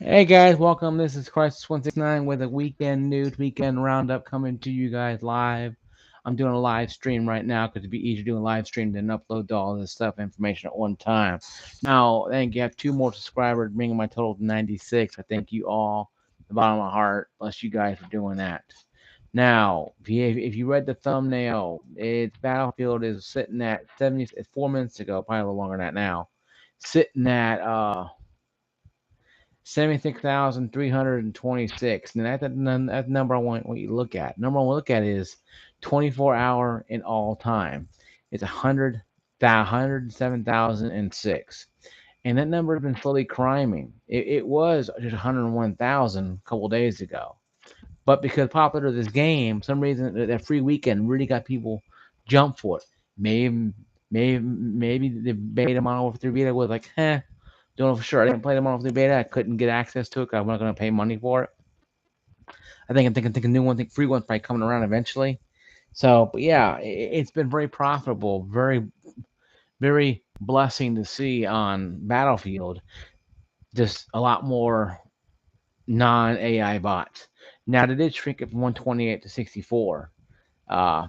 Hey guys, welcome. This is Crisis169 with a weekend news, weekend roundup coming to you guys live. I'm doing a live stream right now because it'd be easier doing a live stream than upload all this stuff information at one time. Now, I think you have two more subscribers, bringing my total to 96. I thank you all, the bottom of my heart. Bless you guys for doing that. Now, if you read the thumbnail, it's Battlefield is sitting at 70, 4 minutes ago, probably a little longer than that now, sitting at 76,326. And that's the number I want you to look at. Number I want to look at is 24-hour in all time. It's 107,006. And that number has been slowly climbing. It was just 101,000 a couple days ago. But because popular this game, some reason that free weekend really got people jump for it. Maybe the beta model with 3 beta was like, don't know for sure. I didn't play the model 3 beta. I couldn't get access to it because I'm not going to pay money for it. I think a new one, free one's probably coming around eventually. So, but yeah, it's been very profitable, very blessing to see on Battlefield. Just a lot more non-AI bots. Now they did shrink it from 128 to 64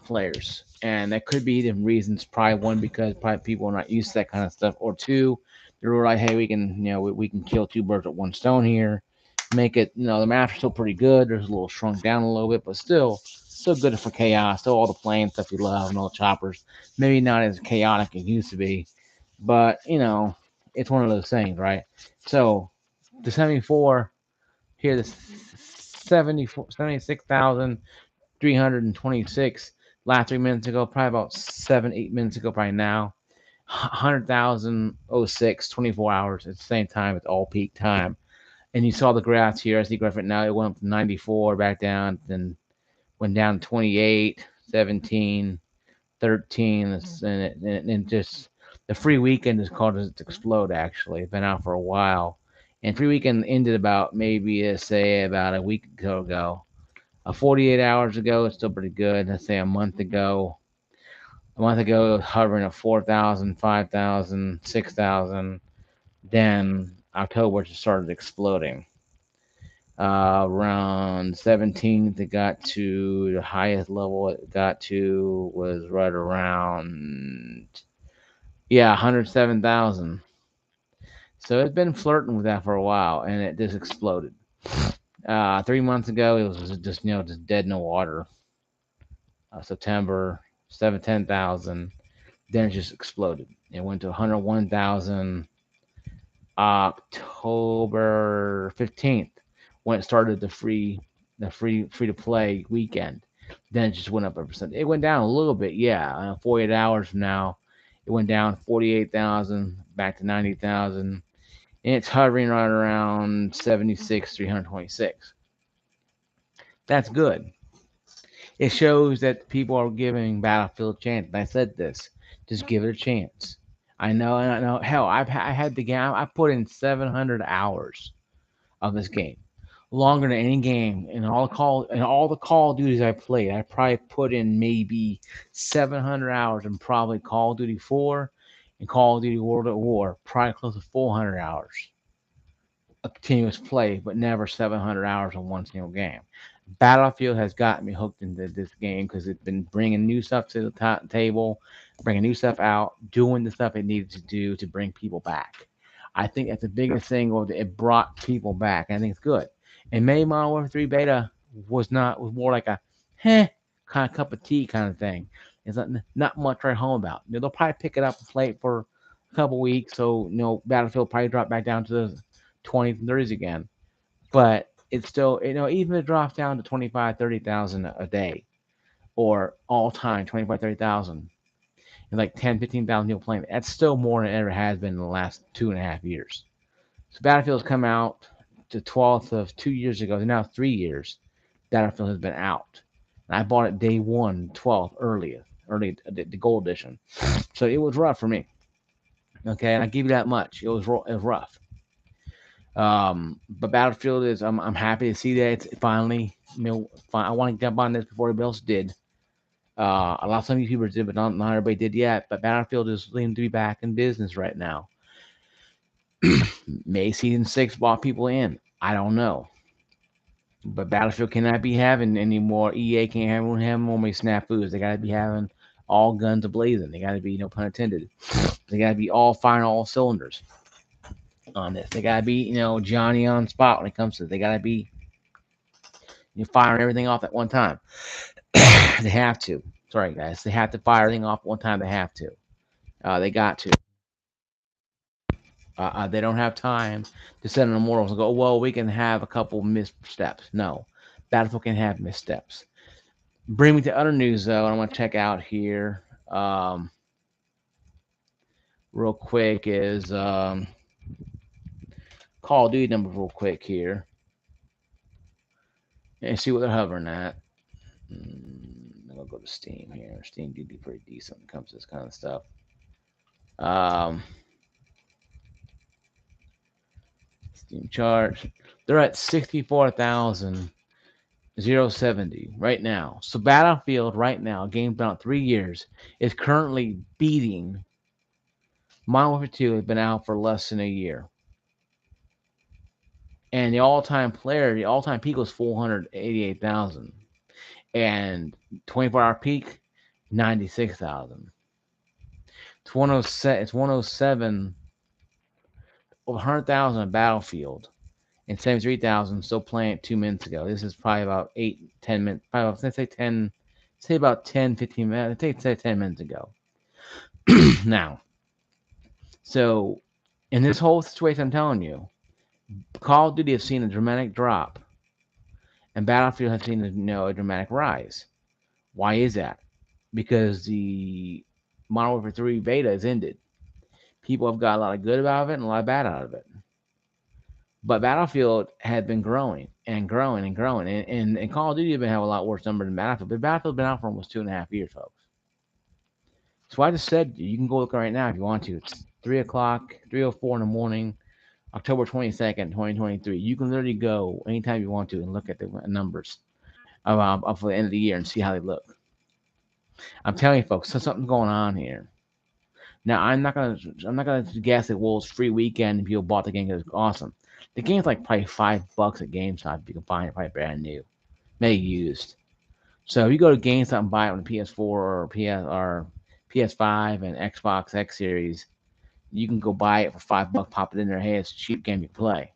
players, and that could be the reasons. Probably one because probably people are not used to that kind of stuff, or two, they were like, hey, we can we can kill two birds with one stone here, make it the maps are still pretty good. There's a little shrunk down a little bit, but still good for chaos. Still all the plane stuff you love and all the choppers. Maybe not as chaotic as it used to be, but it's one of those things, right? So the 74 here, the 76,326 last 3 minutes ago, probably about 7, 8 minutes ago, probably now. 100,006, 24 hours at the same time. It's all peak time. And you saw the graphs here. I see the graph right now. It went up to 94, back down, then went down to 28, 17, 13, and just the free weekend is called it to explode. Actually, it's been out for a while, and free weekend ended about maybe say about a week ago. 48 hours ago, it's still pretty good. Let's say a month ago. A month ago, it was hovering at 4,000, 5,000, 6,000. Then October just started exploding. Around 17th, it got to the highest level it got to was right around 107,000. So it's been flirting with that for a while, and it just exploded. 3 months ago, it was just dead in the water. September 10,000. Then it just exploded. It went to 101,000 October 15th when it started the free to play weekend. Then it just went up a percent. It went down a little bit, yeah. 48 hours from now, it went down 48,000 back to 90,000, and it's hovering right around 76,326. That's good. It shows that people are giving Battlefield a chance. I said this, just give it a chance. I know. Hell, I had the game. I put in 700 hours of this game, longer than any game in all the Call of Duties I played. I probably put in maybe 700 hours in probably Call of Duty 4 and Call of Duty World at War, probably close to 400 hours of continuous play, but never 700 hours on one single game. Battlefield has gotten me hooked into this game because it's been bringing new stuff to the table, bringing new stuff out, doing the stuff it needed to do to bring people back. I think that's the biggest thing. It brought people back. I think it's good. And maybe Modern Warfare 3 beta was more like a kind of cup of tea kind of thing. It's not much to write home about. They'll probably pick it up and play it for a couple weeks. So Battlefield probably drop back down to the 20s and 30s again. But it's still, even if it drops down to 25, 30,000 a day or all time, 25, 30,000, and like 10, 15,000 people playing, that's still more than it ever has been in the last 2.5 years. So Battlefield's come out the 12th of 2 years ago. Now 3 years. Battlefield has been out. And I bought it day one, 12th, early the gold edition. So it was rough for me. Okay, and I give you that much. It was rough. But Battlefield is. I'm happy to see that it's finally. I want to jump on this before everybody else did. A lot of some YouTubers did, but not everybody did yet. But Battlefield is seeming to be back in business right now. May season 6 brought people in. I don't know. But Battlefield cannot be having any more. EA can't have more snafus. They got to be having all guns ablazing. They got to be, no pun intended. They got to be all firing all cylinders on this. They got to be, Johnny on spot when it comes to it. They got to be firing everything off at one time. They have to. Sorry, guys. They have to fire everything off at one time. They have to. They got to. They don't have time to send an immortals and go, well, we can have a couple missteps. No. Battlefield can have missteps. Bring me to other news, though, and I want to check out here real quick is Call of Duty numbers real quick here and see what they're hovering at. I'll go to Steam here. Steam do pretty decent when it comes to this kind of stuff. Steam charts. They're at 64,070 right now. So Battlefield right now, game about 3 years, is currently beating Modern Warfare 2 has been out for less than a year. And the all-time peak was 488,000. And 24-hour peak, 96,000. It's 107, over 100,000 on Battlefield, and 73,000 still playing it 2 minutes ago. This is probably about 8-10 minutes. Probably, let's say about 10-15 minutes. Let's say 10 minutes ago. Now, so in this whole situation, I'm telling you, Call of Duty has seen a dramatic drop, and Battlefield has seen a dramatic rise. Why is that? Because the Modern Warfare 3 beta is ended. People have got a lot of good out of it and a lot of bad out of it. But Battlefield had been growing and growing and growing. And Call of Duty have been having a lot worse numbers than Battlefield. But Battlefield's been out for almost 2.5 years, folks. So I just said you can go look right now if you want to. It's 3 o'clock, 3:04 in the morning, October 22nd, 2023. You can literally go anytime you want to and look at the numbers for the end of the year and see how they look. I'm telling you, folks, so something's going on here. Now I'm not gonna guess that it's free weekend and people bought the game because it's awesome. The game's like probably $5 at GameStop if you can find it, probably brand new, maybe used. So if you go to GameStop and buy it on the PS4 or PS5 and Xbox X Series, you can go buy it for $5, pop it in there. Hey, it's a cheap game you play,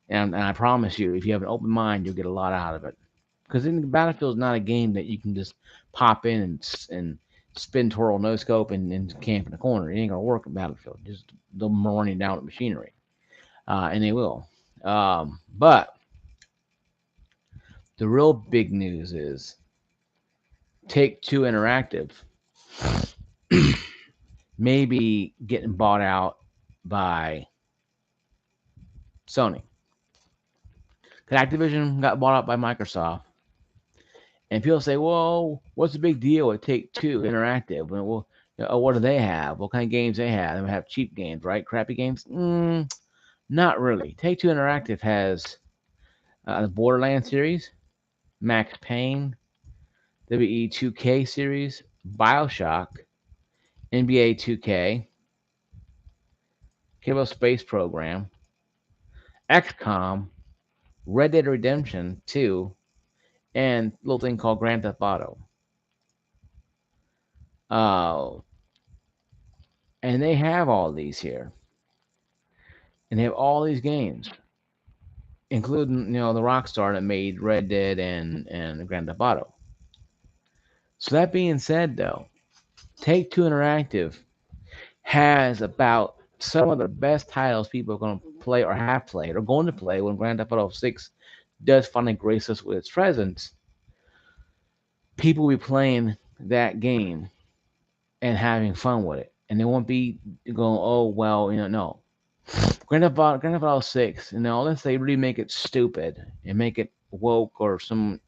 and I promise you, if you have an open mind, you'll get a lot out of it. Because Battlefield is not a game that you can just pop in and spin, twirl, no scope, and camp in the corner. It ain't gonna work in Battlefield. Just they'll run you down with machinery, and they will. But the real big news is Take-Two Interactive maybe getting bought out by Sony. Because Activision got bought out by Microsoft. And people say, well, what's the big deal with Take-Two Interactive? Well, what do they have? What kind of games they have? They have cheap games, right? Crappy games? Not really. Take-Two Interactive has the Borderlands series, Max Payne, WE 2K series, Bioshock, NBA 2K, Kerbal Space Program, XCOM, Red Dead Redemption 2, and a little thing called Grand Theft Auto. And they have all these here. And they have all these games, including, the Rockstar that made Red Dead and Grand Theft Auto. So that being said, though, Take-Two Interactive has about some of the best titles people are going to play or have played or going to play when Grand Theft Auto 6 does finally grace us with its presence. People will be playing that game and having fun with it. And they won't be going, oh, well, no. Grand Theft Auto 6, unless they really make it stupid and make it woke or some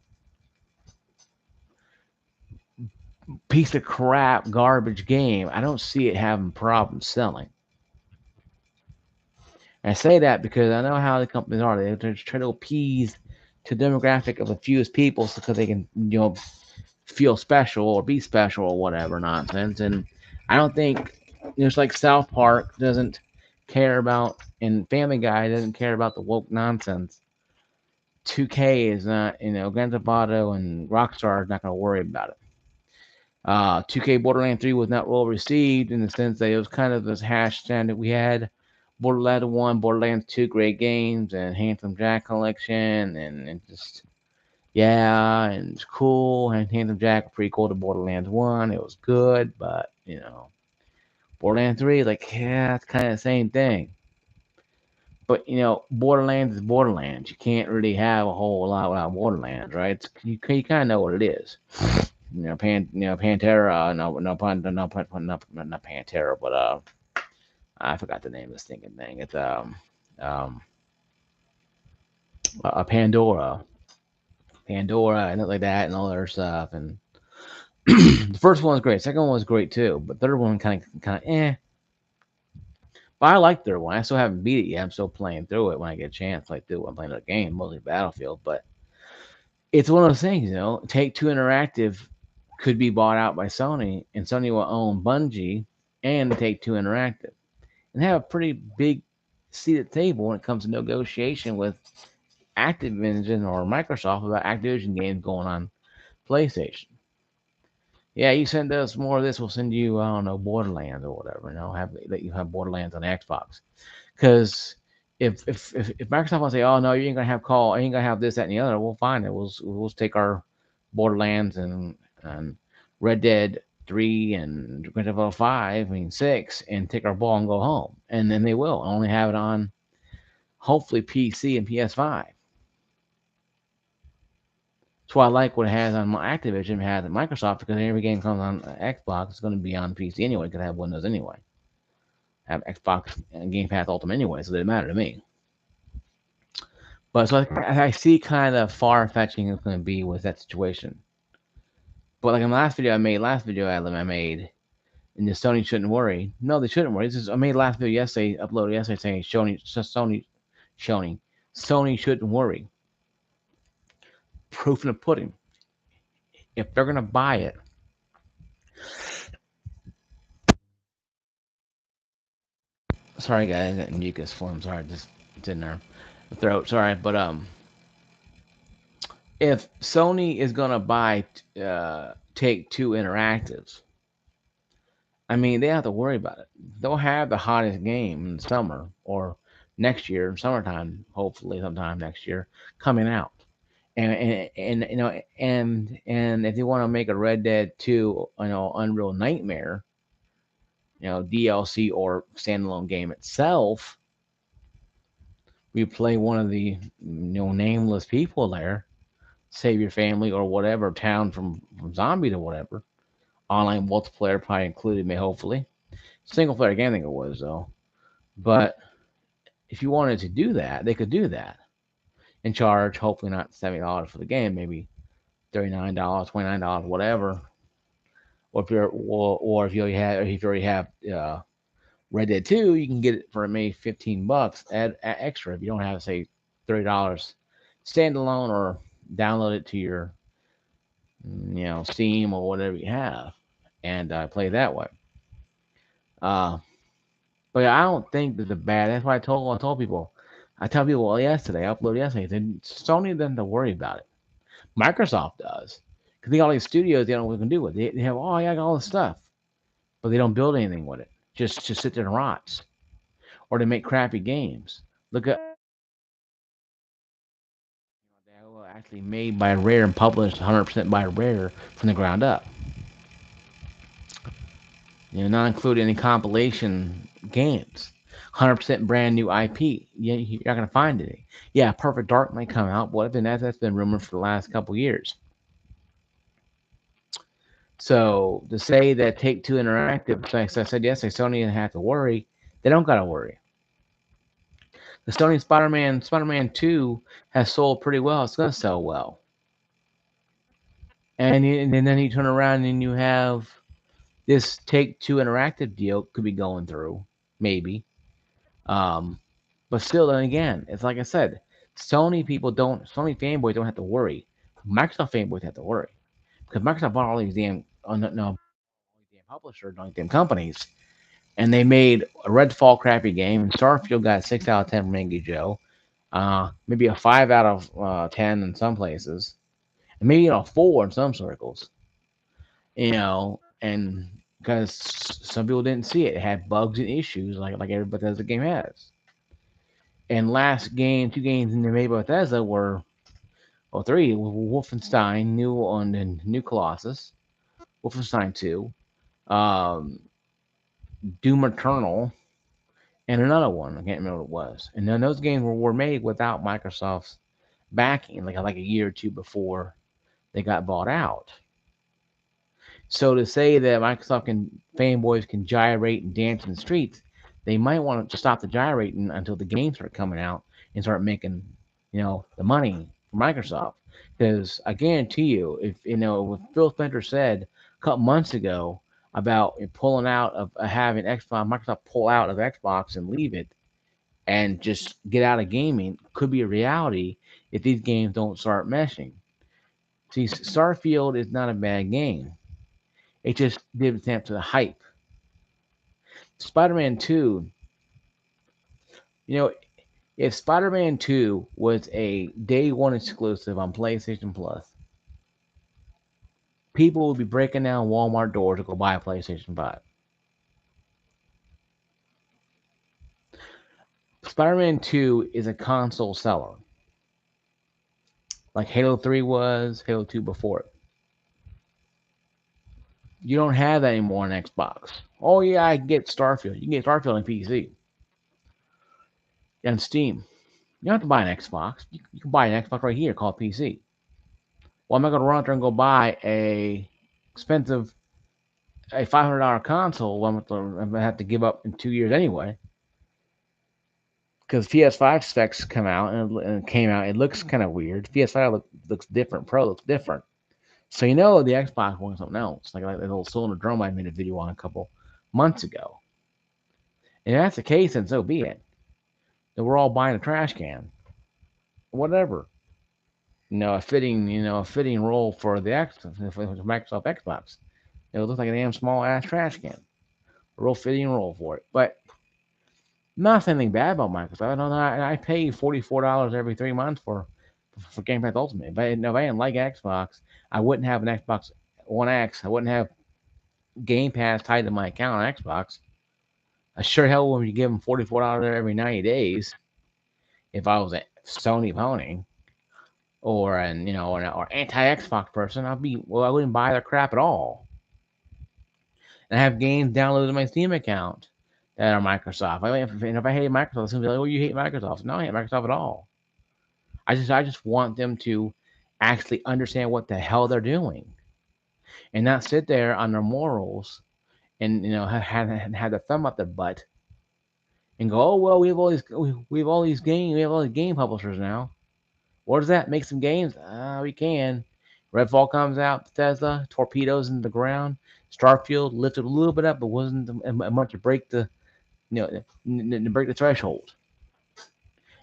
piece of crap, garbage game, I don't see it having problems selling. And I say that because I know how the companies are. They're trying to appease to the demographic of the fewest people because they can, feel special or be special or whatever nonsense. And I don't think, it's like South Park doesn't care about, and Family Guy doesn't care about the woke nonsense. 2K is not, Grand Theft Auto and Rockstar is not going to worry about it. 2K Borderlands 3 was not well received in the sense that it was kind of this hash standard. We had Borderlands 1, Borderlands 2, great games, and Handsome Jack collection, and just, yeah, and it's cool. And Handsome Jack, pretty cool to Borderlands 1. It was good, but, Borderlands 3, like, yeah, it's kind of the same thing. But, Borderlands is Borderlands. You can't really have a whole lot without Borderlands, right? You kind of know what it is. Pantera, not Pantera, but I forgot the name of this stinking thing. It's um, a Pandora, and like that, and all other stuff. And the first one was great. Second one was great too, but third one kind of eh. But I like third one. I still haven't beat it yet. I'm still playing through it when I get a chance. Like through it. I'm playing the game, mostly Battlefield, but it's one of those things. Take Two Interactive could be bought out by Sony, and Sony will own Bungie and Take Two Interactive, and have a pretty big seat at the table when it comes to negotiation with Activision or Microsoft about Activision games going on PlayStation. Yeah, you send us more of this, we'll send you, I don't know, Borderlands or whatever. Have let you have Borderlands on Xbox. Because if Microsoft wants to say, oh no, you ain't gonna have call, you ain't gonna have this, that, and the other, we'll find it. We'll take our Borderlands and Red Dead 3 and Grand Theft Auto 5, I mean 6, and take our ball and go home. And then they will only have it on hopefully PC and PS5. That's why I like what it has on Activision. It has at Microsoft because every game comes on Xbox. It's going to be on PC anyway. Because I have Windows anyway. I have Xbox and Game Pass Ultimate anyway, so it doesn't matter to me. But so I see kind of far fetching it's going to be with that situation. But like in the last video I made, and the Sony shouldn't worry. No, they shouldn't worry. I made last video yesterday, uploaded yesterday, saying Sony shouldn't worry. Proof in the pudding. If they're going to buy it, sorry guys, that mucus form. Sorry, just it's in there, the throat. Sorry, but if Sony is gonna buy Take Two Interactives, I mean they have to worry about it. They'll have the hottest game in the summer or next year, summertime, hopefully sometime next year, coming out. And and if you want to make a Red Dead 2, Unreal Nightmare, DLC or standalone game itself, we play one of the nameless people there, save your family or whatever town from zombie to whatever. Online multiplayer probably included, me hopefully. Single player game, I think it was though. But if you wanted to do that, they could do that and charge hopefully not $70 for the game, maybe $39, $29, whatever. Or if you already have Red Dead 2, you can get it for maybe $15. Add extra if you don't have, say, $30 standalone, or download it to your Steam or whatever you have, and play that way. But I don't think that the bad. That's why I told people. I tell people, well, yesterday, I uploaded yesterday. Then Sony doesn't have to worry about it. Microsoft does, because they got all these studios. They don't know what they can do with it. They have, oh, yeah, I got all this stuff, but they don't build anything with it. Just sit there and rots, or they make crappy games. Look at they were actually made by Rare and published 100% by Rare from the ground up. Not including any compilation games. 100% brand new IP. You're not gonna find any. Yeah, Perfect Dark might come out, but that's been rumored for the last couple years. So to say that Take Two Interactive, like I said yesterday, Sony didn't have to worry. They don't gotta worry. The Sony Spider-Man 2 has sold pretty well. It's gonna sell well. And then you turn around and you have this Take Two Interactive deal could be going through, maybe. Um, but still, then again, it's like I said, Sony fanboys don't have to worry. Microsoft fanboys have to worry because Microsoft bought all these damn damn publishers, all these damn companies, and they made a Redfall crappy game, and Starfield got 6 out of 10 from Angie Joe. maybe a 5 out of 10 in some places, and maybe a 4 in some circles. And because some people didn't see it, it had bugs and issues like every Bethesda game has. And last game, 2 games in the made by Bethesda were, well, three: Wolfenstein, New on and New Colossus, Wolfenstein 2, um, Doom Eternal, and another one. I can't remember what it was. And then those games were made without Microsoft's backing, like a year or two before they got bought out. So to say that Microsoft fanboys can gyrate and dance in the streets, they might want to stop the gyrating until the games start coming out and start making, the money for Microsoft. Because I guarantee you, if what Phil Spencer said a couple months ago about pulling out of having Xbox, Microsoft pull out of Xbox and leave it and just get out of gaming, could be a reality if these games don't start meshing. See, Starfield is not a bad game. It just didn't stand up to the hype. Spider-Man 2, you know, if Spider-Man 2 was a day one exclusive on PlayStation Plus, people would be breaking down Walmart doors to go buy a PlayStation 5. Spider-Man 2 is a console seller, like Halo 3 was, Halo 2 before it. You don't have that anymore on Xbox. Oh yeah, I can get Starfield. You can get Starfield on PC and Steam. You don't have to buy an Xbox. You can buy an Xbox right here called PC. Well, I'm not going to run out there and go buy expensive a $500 console. I'm going to have to give up in 2 years anyway. Because PS5 specs come out and it came out, it looks kind of weird. PS5 looks different. Pro looks different. So the Xbox wants something else. Like that old Cylinder Drum I made a video on a couple months ago. And if that's the case, then so be it. Then we're all buying a trash can. Whatever. A fitting role for for Microsoft Xbox. It looks like a damn small ass trash can. A real fitting role for it. But not anything bad about Microsoft. I don't know. I pay $44 every 3 months for Game Pass Ultimate. If I didn't like Xbox, I wouldn't have an Xbox One X. I wouldn't have Game Pass tied to my account on Xbox. I sure hell wouldn't be giving $44 every 90 days if I was a Sony pony or or anti Xbox person. I wouldn't buy their crap at all. And I have games downloaded to my Steam account that are Microsoft. If I hate Microsoft, it's gonna be like, "Oh, you hate Microsoft." No, I hate Microsoft at all. I just want them to actually understand what the hell they're doing and not sit there on their morals and have the thumb up their butt and go, "Oh well, we have all these game publishers now. What does that make some games? We can." Redfall comes out, Bethesda, torpedoes into the ground. Starfield lifted a little bit up, but wasn't much to break to break the threshold.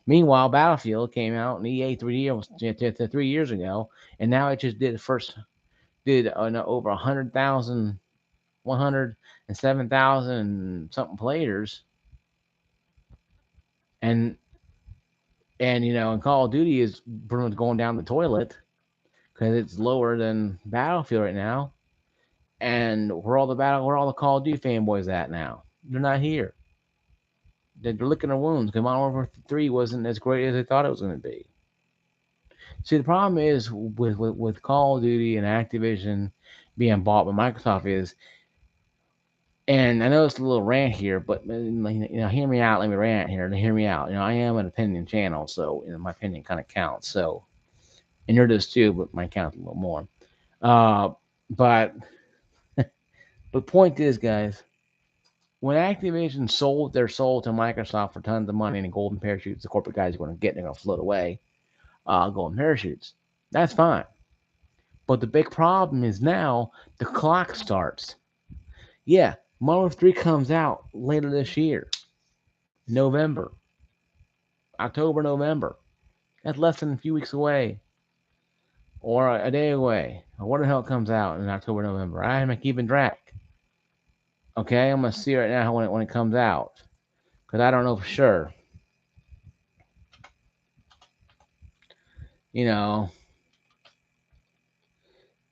Meanwhile, Battlefield came out in EA 3 years ago, and now it just did over 100,000, 107,000 something players, and and Call of Duty is pretty much going down the toilet because it's lower than Battlefield right now. And where all the Call of Duty fanboys at now? They're not here. They're licking their wounds. Modern Warfare 3 wasn't as great as they thought it was going to be. See, the problem is with Call of Duty and Activision being bought by Microsoft is, and I know it's a little rant here, but hear me out. Let me rant here. Hear me out. I am an opinion channel, so my opinion kind of counts. So, and yours does too, but mine counts a little more. But the point is, guys, when Activision sold their soul to Microsoft for tons of money and golden parachutes, the corporate guys are going to get, they're going to float away, golden parachutes. That's fine. But the big problem is now the clock starts. Yeah, Modern Warfare 3 comes out later this year, November, October, November. That's less than a few weeks away, or a day away, or what the hell comes out in October, November. I'm keeping track. Okay, I'm gonna see right now when it comes out, because I don't know for sure. You know,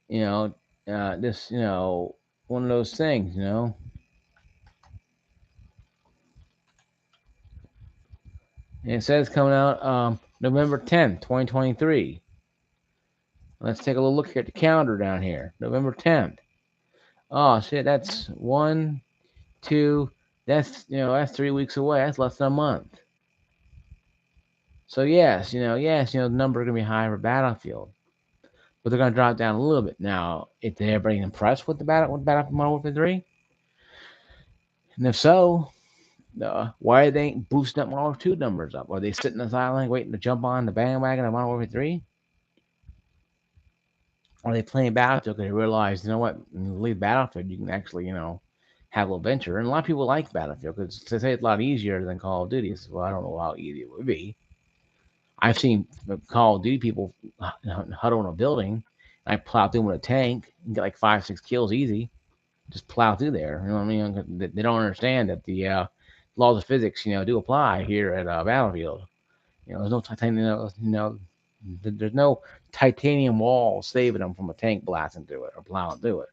you know, this, one of those things. And it says coming out November 10th, 2023. Let's take a little look here at the calendar down here. November 10th. Oh shit, that's one, two. That's 3 weeks away. That's less than a month. So yes, the number is gonna be high for Battlefield, but they're gonna drop down a little bit. Now, if everybody impressed with the Battlefield Modern Warfare 3, and if so, why are they ain't boosting up Modern Warfare 2 numbers up? Are they sitting on the sideline waiting to jump on the bandwagon of Modern Warfare 3? Are they playing Battlefield because they realize, you know what, when you leave Battlefield, you can actually, have a little venture. And a lot of people like Battlefield because they say it's a lot easier than Call of Duty. So, well, I don't know how easy it would be. I've seen Call of Duty people huddle in a building. And I plow through with a tank and get like 5, 6 kills easy. Just plow through there. You know what I mean? They don't understand that the laws of physics, do apply here at Battlefield. There's no titanium. There's no titanium wall saving them from a tank blasting through it or plowing through it.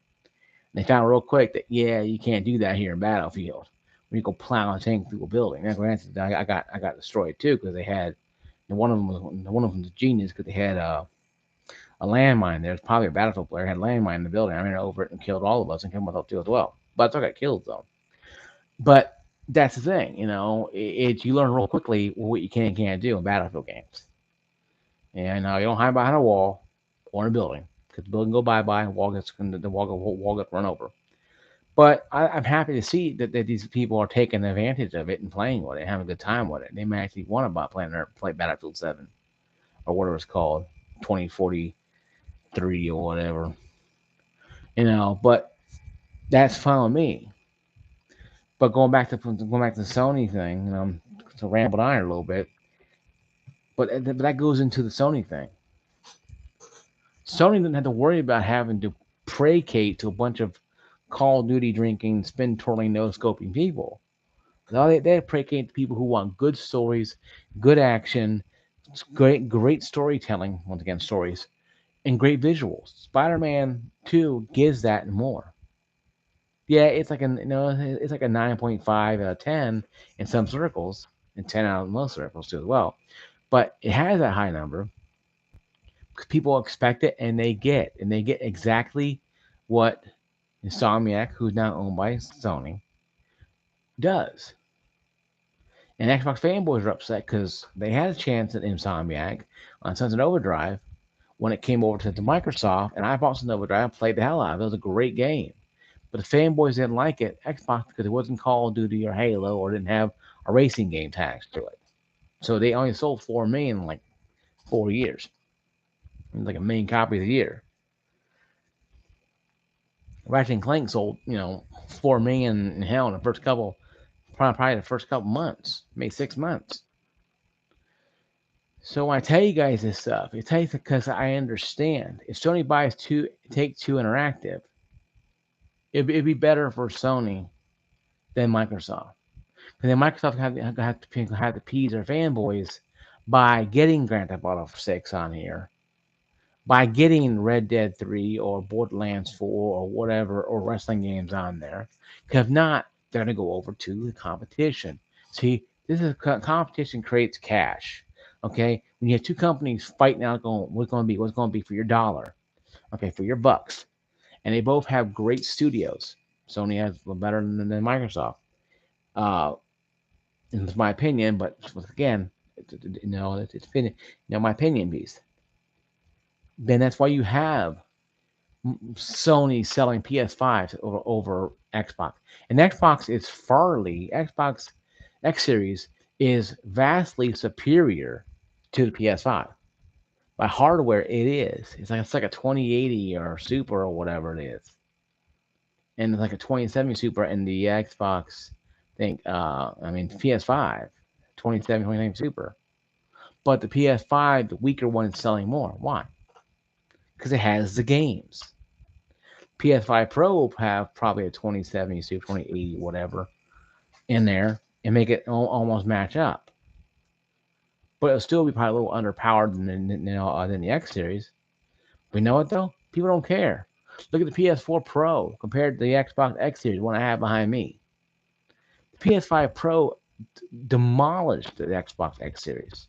And they found real quick that you can't do that here in Battlefield. When you go plow a tank through a building. Now, granted, I got destroyed too because they had and one of them was a genius because they had a landmine. There's probably a Battlefield player had a landmine in the building. I ran over it and killed all of us and killed myself too as well. But I still got killed though. But that's the thing, you learn real quickly what you can and can't do in Battlefield games. And you don't hide behind a wall or in a building because the building go bye and the wall gets run over. But I'm happy to see that these people are taking advantage of it and playing with it, having a good time with it. They may actually want to play Battlefield 7 or whatever it's called, 2043 or whatever. But that's fine with me. But going back to the Sony thing, to ramble on a little bit, but that goes into the Sony thing. Sony didn't have to worry about having to placate to a bunch of Call of Duty drinking, spin twirling, no scoping people. No, they placate to people who want good stories, good action, great storytelling. Once again, stories and great visuals. Spider-Man 2 gives that and more. Yeah, it's like a 9.5 out of 10 in some circles, and 10 out of most circles too as well. But it has that high number because people expect it and they get exactly what Insomniac, who's now owned by Sony, does. And Xbox fanboys are upset because they had a chance at Insomniac on Sunset Overdrive when it came over to Microsoft, and I bought Sunset Overdrive, played the hell out of it. It was a great game. But the fanboys didn't like it, Xbox, because it wasn't Call of Duty or Halo or didn't have a racing game tagged to it. So they only sold 4 million in like 4 years. It was like a million copies a year. Ratchet and Clank sold, 4 million in hell in the first couple, probably the first couple months, maybe 6 months. So when I tell you guys this stuff, it's because I understand. If Sony buys Take Two Interactive, it'd be better for Sony than Microsoft. Because then Microsoft have to appease their fanboys by getting Grand Theft Auto 6 on here, by getting Red Dead 3 or Borderlands 4 or whatever, or wrestling games on there. Because if not, they're going to go over to the competition. See, this is competition creates cash. Okay, when you have two companies fighting out, going, what's going to be for your dollar? Okay, for your bucks, and they both have great studios. Sony has better than Microsoft. Uh, it's my opinion, but again, it's opinion. My opinion piece. Then that's why you have Sony selling PS5s over Xbox, and Xbox X Series is vastly superior to the PS5. By hardware, it is. It's like a 2080 or Super or whatever it is, and it's like a 2070 Super in the Xbox. PS5, 2070, 2070 Super. But the PS5, the weaker one, is selling more. Why? Because it has the games. PS5 Pro will have probably a 2070 Super, 2080, whatever, in there and make it almost match up. but it'll still be probably a little underpowered than the X series. But you know what though? People don't care. Look at the PS4 Pro compared to the Xbox X series, one I have behind me. The PS5 Pro demolished the Xbox X series.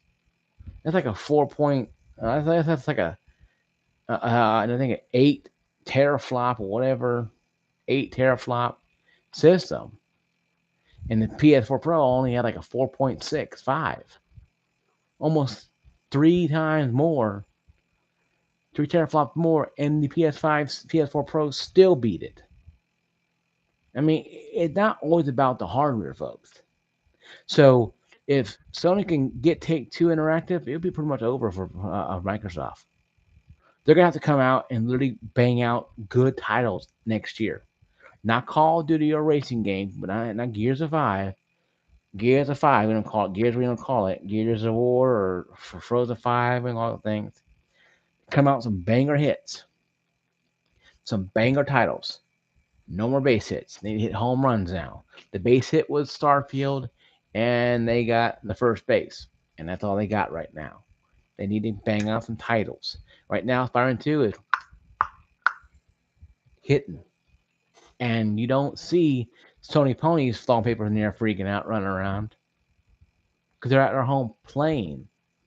That's like a 4 point. That's like I think an 8 teraflop or whatever, 8 teraflop system, and the PS4 Pro only had like a 4.65, almost 3 times more, 3 teraflops more, and the PS5's PS4 Pro still beat it. I mean, it's not always about the hardware, folks. So if Sony can get Take Two Interactive, it'll be pretty much over for Microsoft. They're gonna have to come out and literally bang out good titles next year. Not Call of Duty or racing games, but not Gears of Five. Gears of Five, we don't call it Gears. We don't call it Gears of War or Frozen Five and all the things. Come out with some banger hits, some banger titles. No more base hits. They hit home runs now. The base hit was Starfield, and they got the first base, and that's all they got right now. They need to bang out some titles. Right now, Fire 2 is hitting, and you don't see Sony ponies falling papers in there freaking out, running around because they're at their home playing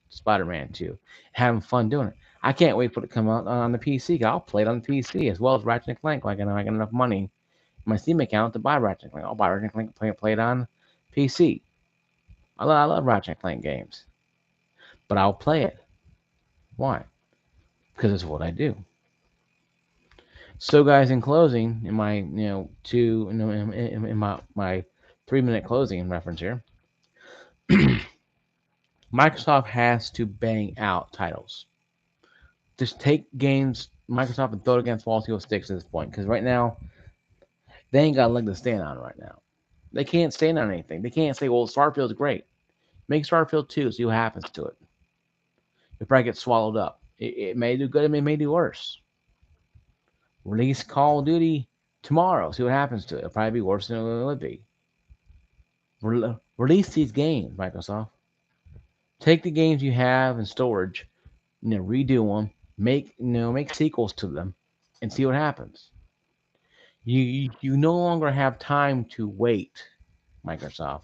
Spider-Man 2, having fun doing it. I can't wait for it to come out on the PC. I'll play it on the PC as well as Ratchet and Clank. Like I know I got enough money in my Steam account to buy Ratchet and Clank. I'll buy Ratchet and Clank, play it on PC. I love Ratchet and Clank games, but I'll play it. Why? Because it's what I do. So, guys, in closing, in my in my 3 minute closing reference here, Microsoft has to bang out titles. Just take games, Microsoft, and throw it against wall, see what sticks at this point. Because right now, they ain't got a leg to stand on right now. They can't stand on anything. They can't say, well, Starfield's great. Make Starfield 2, see what happens to it. It probably gets swallowed up. It may do good, it may do worse. Release Call of Duty tomorrow, see what happens to it. It'll probably be worse than it would be. Release these games, Microsoft. Take the games you have in storage, redo them, make sequels to them, and see what happens. You no longer have time to wait, Microsoft.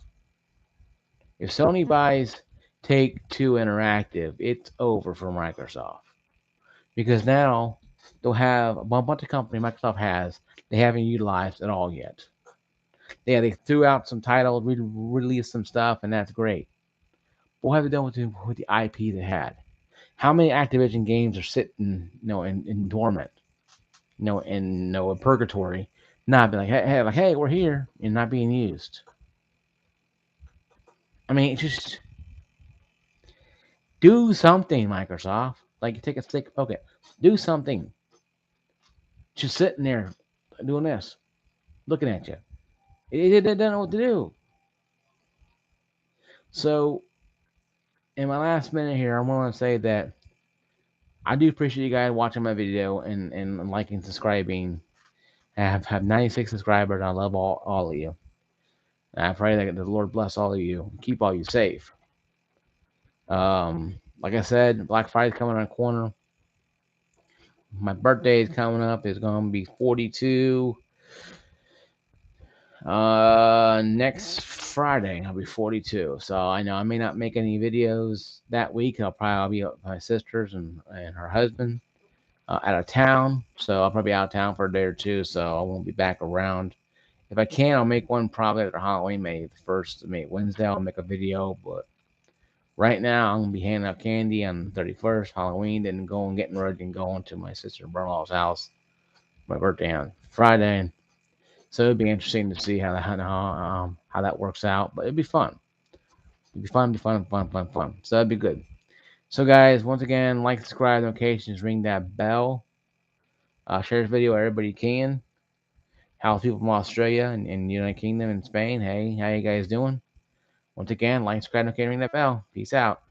If Sony buys Take Two Interactive, it's over for Microsoft because now they'll have a bunch of company Microsoft has they haven't utilized at all yet. Yeah, they threw out some titles, released some stuff, and that's great. But what have they done with the IP they had? How many Activision games are sitting, in dormant, in purgatory, not be like, hey, we're here, and not being used? I mean, just do something, Microsoft. Like you take a stick, poke it. Do something. Just sitting there, doing this, looking at you. It doesn't know what to do. So, in my last minute here, I want to say that I do appreciate you guys watching my video and liking, subscribing. I have 96 subscribers. I love all of you. And I pray that the Lord bless all of you, keep all you safe. Like I said, Black Friday's coming around the corner. My birthday is coming up. It's gonna be 42. Next Friday I'll be 42. So I know I may not make any videos that week. I'll be with my sisters and her husband out of town. So I'll probably be out of town for a day or two. So I won't be back around. If I can, I'll make one probably after Halloween, May the 1st, May Wednesday. I'll make a video, but right now I'm gonna be handing out candy on the 31st, Halloween, then getting ready and going to my sister Bernal's house. My birthday on Friday. So it'd be interesting to see how that works out. But it'd be fun. It'd be fun. So that'd be good. So guys, once again, like, subscribe, notifications, ring that bell. Share this video with everybody can. How people from Australia and United Kingdom and Spain. Hey, how you guys doing? Once again, like, subscribe, notifications, ring that bell. Peace out.